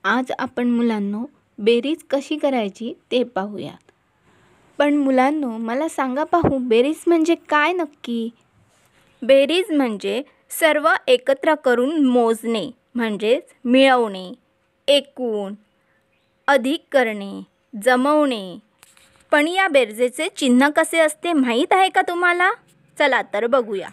आज आपण मुलांनो बेरीज कशी करायची ते पाहूयात। पण मुलांनो मला सांगा पाहू, बेरीज म्हणजे काय नक्की? बेरीज म्हणजे सर्व एकत्र करून मोजणे, म्हणजेच मिळवणे, एकूण, अधिक करणे, जमवणे। पण या बेरजेचे चिन्ह कसे असते माहीत आहे का तुम्हाला? चला तर बघूया।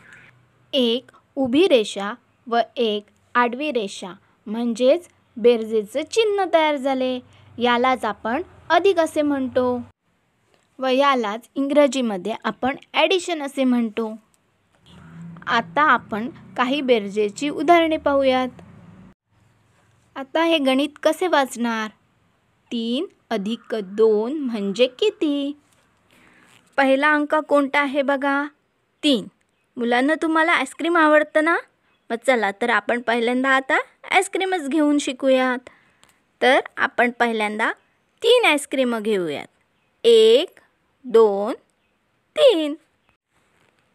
एक उभी रेषा व एक आडवी रेषा म्हणजेच बेरजेचे चिन्ह तयार झाले। यालाच आपण अधिक असे म्हणतो व यालाच इंग्रजीमध्ये आपण ॲडिशन असे म्हणतो। आता आपण काही बेरजेची उदाहरणे पाहूयात। आता हे गणित कसे वाचणार? 3 + 2 म्हणजे किती? पहिला अंक कोणता आहे बघा? 3। मुलांना तुम्हाला आईस्क्रीम आवडतं ना? मग चला तर आपण पहिल्यांदा आता आईस्क्रीमच घेऊन शिकूयात। तर आपण पहिल्यांदा 3 आईस्क्रीम घेऊयात। 1 2 3।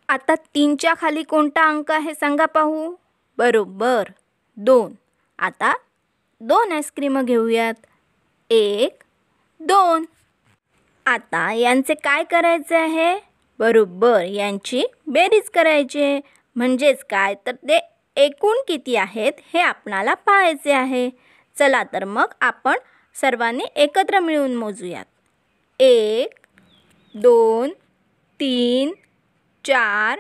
आता 3च्या खाली कोणता अंक आहे सांगा पाहू? बरोबर 2। आता 2 आईस्क्रीम घेऊयात। 1 2। आता यांचे काय करायचे आहे? बरोबर यांची बेरीज करायची आहे। म्हणजेच काय तर ते एकूण किती आहेत हे आपल्याला पाहायचे आहे। चला तर मग आपण सर्वांनी एकत्र मिळून मोजूयात। 1 2 3 4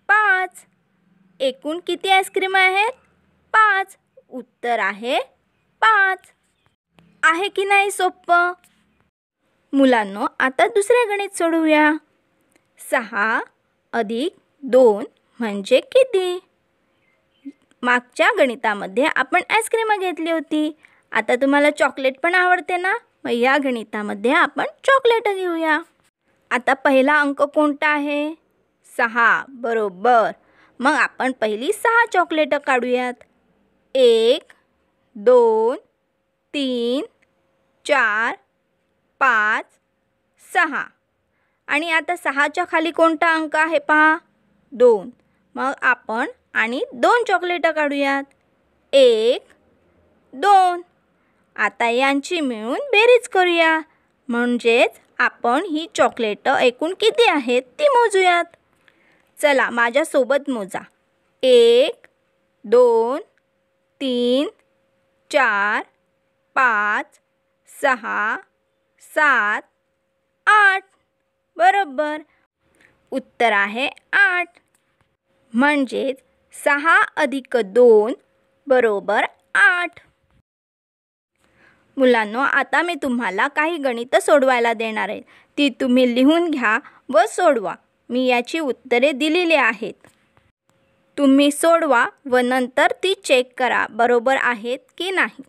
5। एकूण किती आईस्क्रीम आहेत? 5। उत्तर आहे 5। आहे की नाही सोपं? मुलांनो आता दुसरे गणित सोडवूया। 6 + 2 म्हणजे किती? मागच्या गणितामध्ये आपण आईस्क्रीम घेतली होती। आता तुम्हाला चॉकलेट पण आवडते ना? मग या गणितामध्ये आपण चॉकलेट घेऊया। आता पहिला अंक कोणता आहे? 6 बरोबर। मग आपण पहिली 6 चॉकलेट काढूयात। 1 2 3 4 5 6। आणि आता 6च्या खाली कोणता अंक आहे पहा? 2। मग आपण आणि 2 चॉकलेट काढूयात। 1 2। आता यांची मिळून बेरीज करूया। म्हणजेच आपण ही चॉकलेट एकूण किती आहेत ती मोजूयात। चला माझ्यासोबत मोजा। 1 2 3 4 5 6 7 8। बरोबर उत्तर आहे 8। म्हणजेच 6 + 2 बरोबर 8। मुलांनो आता मी तुम्हाला काही गणितं सोडवायला देणार आहे। ती तुम्ही लिहून घ्या व सोडवा। मी याची उत्तरे दिलेली आहेत। तुम्ही सोडवा व नंतर ती चेक करा बरोबर आहेत की नाही।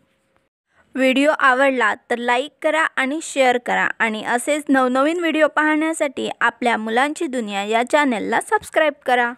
व्हिडिओ आवडला तर लाईक करा आणि शेअर करा आणि असेच नवनवीन व्हिडिओ पाहण्यासाठी आपल्या मुलांची दुनिया या चॅनलला सबस्क्राईब करा।